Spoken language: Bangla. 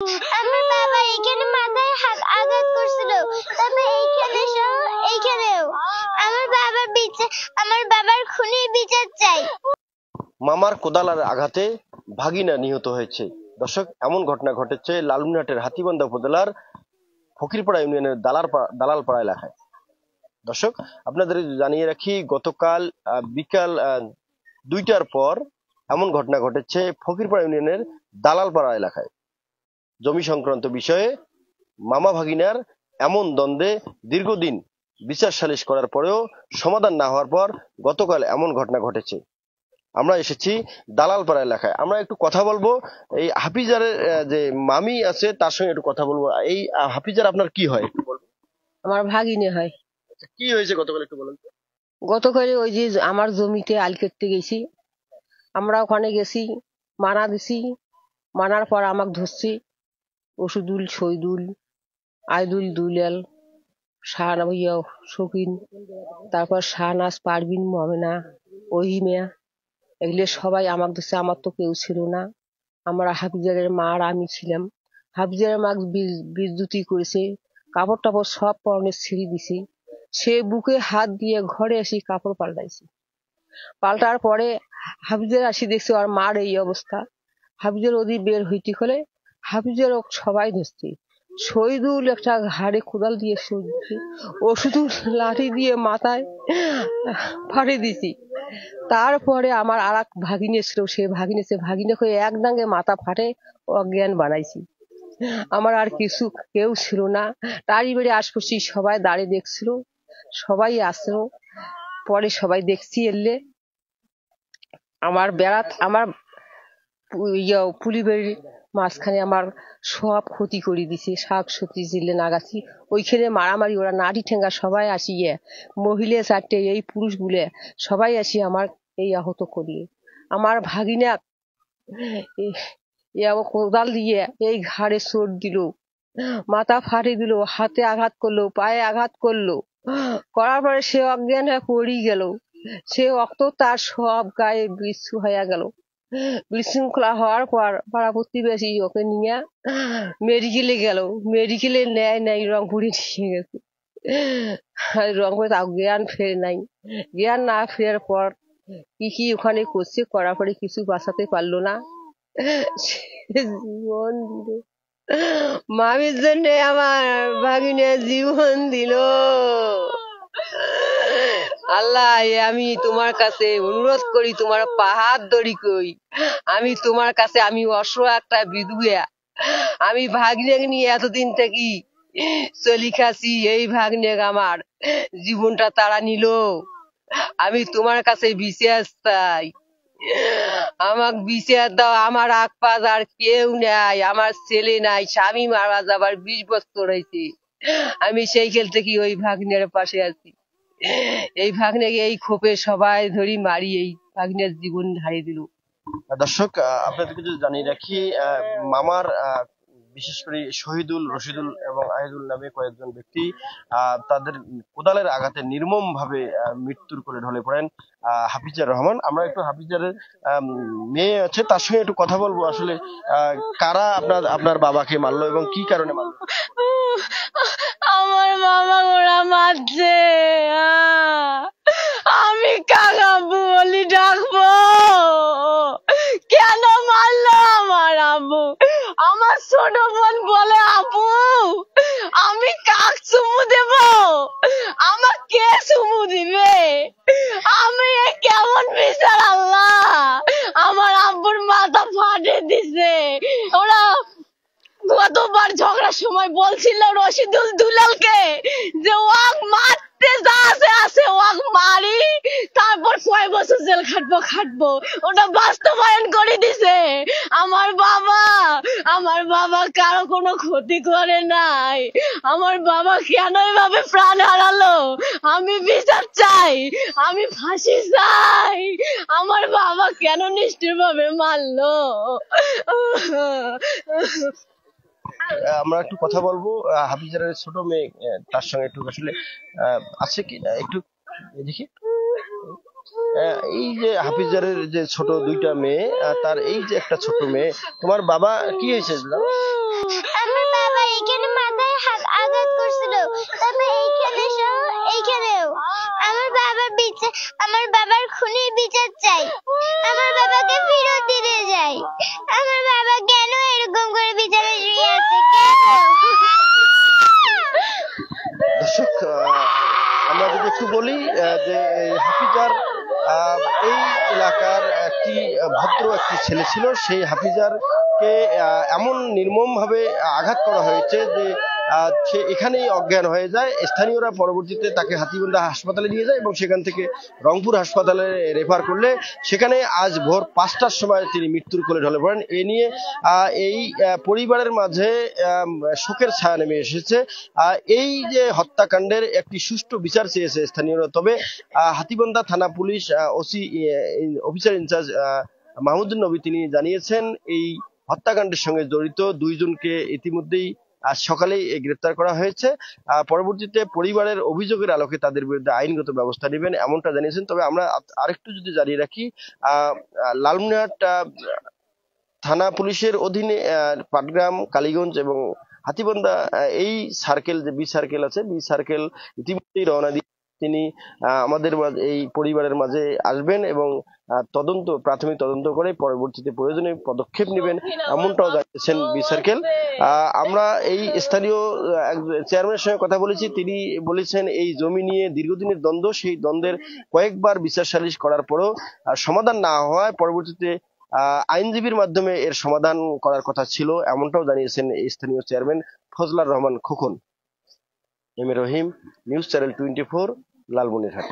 আমার বাবা এখানে মাথায় আঘাত করছিল, তারপর এইখানে সহ এইখানেও। আমার বাবার খুনির বিচার চাই। মামার কোদালের আঘাতে ভাগিনা নিহত হয়েছে। দর্শক, এমন ঘটনা ঘটেছে লালমনিরহাটের হাতীবান্ধা উপজেলার ফকিরপাড়া ইউনিয়নের দালালপাড়া এলাকায়। দর্শক, আপনাদের জানিয়ে রাখি, গতকাল বিকাল 2টার পর এমন ঘটনা ঘটেছে ফকিরপাড়া ইউনিয়নের দালালপাড়া এলাকায়। জমি সংক্রান্ত বিষয়ে মামা ভাগিনার এমন দ্বন্দ্বে দীর্ঘদিন বিচার সালিশ করার পরেও সমাধান না হওয়ার পর গতকাল এমন ঘটনা ঘটেছে। আমরা এসেছি দালালপাড়া এলাকায়। আমরা একটু কথা বলবো এই হাফিজারের যে মামি আছে তার সঙ্গে একটু কথা বলবো। এই হাফিজার আপনার কি হয় একটু বলবো? আমার ভাগিনে হয়। কি হয়েছে গতকাল একটু বলুন। গতকালে ওই যে আমার জমিতে আল কেটতে গেছি, আমরা ওখানে গেছি, মানা দিছি। মানার পর আমাকে ধরছি ওষুদুল, শহীদুল, আইদুল, দুলাল, শাহনাবিয়া, শকিন, তারপর শাহনাজ, পারবিন, মমেনা, ওহিমিয়া, এগুলো সবাই আমাকে ধরছে। আমার তো কেউ ছিল না। আমরা হাফিজারের মা আর আমি ছিলাম। হাফিজারের মা বিদ্যুতি করেছে, কাপড় টাপড় সব পরনে ছিঁড়ে দিছি। সে বুকে হাত দিয়ে ঘরে এসে কাপড় পাল্টাইছে। পাল্টার পরে হাফিজের আসি দেখছি ওর মার এই অবস্থা। হাফিজের ওদিক বের হইতে হলে হাফিজের সবাই ধরছে। শহীদুল একটা ঘাড়ে কোদাল দিয়ে ওষুধ লাঠি দিয়ে মাথায় ফাড়ে দিছি। তারপরে আমার আর এক ভাগিনে ছিল, সে ভাগিনে হয়ে এক ডাঙ্গে মাথা ফাটে অজ্ঞান বানাইছি। আমার আর কিছু কেউ ছিল না। তারই বেড়ে আশপাশি সবাই দাঁড়িয়ে দেখছিল, সবাই আসলো। পরে সবাই দেখছি এলে আমার বেড়াত, আমার পুলিবেড়ির মাঝখানে আমার সব ক্ষতি করে দিছে। শাক সবজি জিলে নাগাছি, ওইখানে মারামারি, ওরা নাড়ি ঠেঙ্গা সবাই আসিয়ে, মহিলা 4টে, এই পুরুষ গুলে সবাই আসি আমার এই আহত করিয়ে। আমার ভাগিনা কোদাল দিয়ে এই ঘাড়ে চোট দিল, মাথা ফাটে দিল, হাতে আঘাত করলো, পায়ে আঘাত করলো। করার পরে সে অজ্ঞান হয়ে পড়ে গেল। সে রক্ত তার সব গায়ে বিচ্ছু হয়ে গেল। বিশৃঙ্খলা হওয়ার পর পাড়া প্রতিবেশী ওকে নিয়ে মেডিকেলে গেল। মেডিকেলে নেয় রংপুরে নিয়ে গেছে। রংপুরে তাও জ্ঞান ফেরে নাই। জ্ঞান না ফেরার পর কি ওখানে করছে, করার পরে কিছু বাঁচাতে পারলো না, জীবন দিল। মামির জন্য আমার ভাগিনে জীবন দিল। আল্লাহ, আমি তোমার কাছে অনুরোধ করি, তোমার পাহাড় দড়ি কই, আমি তোমার কাছে, আমি অসহায় একটা বিধবা, আমি ভাগ্নে নিয়ে এতদিন থেকে চলি খাচ্ছি। এই ভাগ্নে আমার জীবনটা তারা নিল। আমি তোমার কাছে বিচার চাই, আমাকে বিচার দাও। আমার আগ পাজ আর কেউ নাই, আমার ছেলে নাই, স্বামী মারা যাবার 20 বছর হয়েছে। আমি সেই খেল থেকে ওই ভাগ্নের পাশে আছি। এই ভাগ্নেকে এই খোপে সবাই ধরি মারি, এই ভাগ্নের জীবন হারিয়ে দিল। দর্শক, আপনাদেরকে যদি জানিয়ে রাখি, মামার বিশেষ করে শহীদুল, রশিদুল এবং আহিদুল নামে কয়েকজন ব্যক্তি তাদের কোদালের আঘাতে নির্মম ভাবে মৃত্যুর কোলে ঢলে পড়েন হাফিজার রহমান। আমরা একটু হাফিজারের মেয়ে আছে তার সঙ্গে একটু কথা বলবো। আসলে কারা আপনার বাবাকে মারলো এবং কি কারণে মারলো? আমার বাবা ওরা মারছে, আমি কাকা বলি ডাকবো? কেন মারলো আমার আব্বু? আমার ছোট বোন বলে আপু আমি কাক চুমু দেব, আমার কে চুমু দিবে? আমি কেমন বিচার আল্লাহ? আমার আব্বুর মাথা ফাটে দিছে। ওরা গতবার ঝগড়ার সময় বলছিল রশিদুল দুলালকে যে ওয়াক মারতে যা আছে ওয়াক মারি, তারপর 6 বছর জেল খাটবো। ওটা বাস্তবায়ন করে দিছে। আমার বাবা কারো কোনো ক্ষতি করে নাই। আমার বাবা কেন এভাবে প্রাণ হারালো? আমি বিচার চাই, আমি ফাঁসি চাই। আমার বাবা কেন নিষ্ঠুর ভাবে মারলো? আমরা একটু কথা বলবো হাফিজারের ছোট মেয়ে, তার সঙ্গে একটু আসলে আছে কি একটু দেখি। এই যে হাফিজারের যে ছোট 2টা মেয়ে, তার এই যে একটা ছোট মেয়ে, তোমার বাবা কি হয়েছে? আমার বাবার খুনির বিচার চাই, আমার বাবাকে ফেরত দিতে চাই। আমার বাবা কেন এরকম করে বিচারে শুয়ে আছে? দর্শক, আমরা যদি একটু বলি যে এই হাফিজার এই এলাকার একটি ভদ্র একটি ছেলে ছিল, সেই হাফিজারকে এমন নির্মম ভাবে আঘাত করা হয়েছে যে সে এখানেই অজ্ঞান হয়ে যায়। স্থানীয়রা পরবর্তীতে তাকে হাতীবান্ধা হাসপাতালে নিয়ে যায় এবং সেখান থেকে রংপুর হাসপাতালে রেফার করলে সেখানে আজ ভোর 5টার সময় তিনি মৃত্যুর কোলে ঢলে পড়েন। এ নিয়ে এই পরিবারের মাঝে শোকের ছায়া নেমে এসেছে। এই যে হত্যাকাণ্ডের একটি সুষ্ঠু বিচার চেয়েছে স্থানীয়রা। তবে হাতীবান্ধা থানা পুলিশ অফিসার ইনচার্জ মাহমুদুল নবী তিনি জানিয়েছেন এই হত্যাকাণ্ডের সঙ্গে জড়িত 2 জনকে ইতিমধ্যেই আজ সকালেই গ্রেপ্তার করা হয়েছে। পরবর্তীতে পরিবারের অভিযোগের আলোকে তাদের বিরুদ্ধে আইনগত ব্যবস্থা নেবেন এমনটা জানিয়েছেন। তবে আমরা আরেকটু যদি জানিয়ে রাখি, লালমনিরহাট থানা পুলিশের অধীনে পাটগ্রাম, কালীগঞ্জ এবং হাতীবান্ধা এই সার্কেল যে বি সার্কেল আছে, বি সার্কেল ইতিমধ্যেই রওনা দিয়ে তিনি আমাদের এই পরিবারের মাঝে আসবেন এবং প্রাথমিক তদন্ত করে পরবর্তীতে প্রয়োজনীয় পদক্ষেপ নেবেন এমনটাও জানিয়েছেন বি সার্কেল। আমরা এই স্থানীয় চেয়ারম্যানের সঙ্গে কথা বলেছি, তিনি বলেছেন এই জমি নিয়ে দীর্ঘদিনের দ্বন্দ্ব, সেই দ্বন্দ্বের কয়েকবার বিচার সালিশ করার পরও সমাধান না হওয়ায় পরবর্তীতে আইনজীবীর মাধ্যমে এর সমাধান করার কথা ছিল এমনটাও জানিয়েছেন স্থানীয় chairman Fazlar Rahman Khokon. M A Rahim, news channel 24, Lalmonirhat.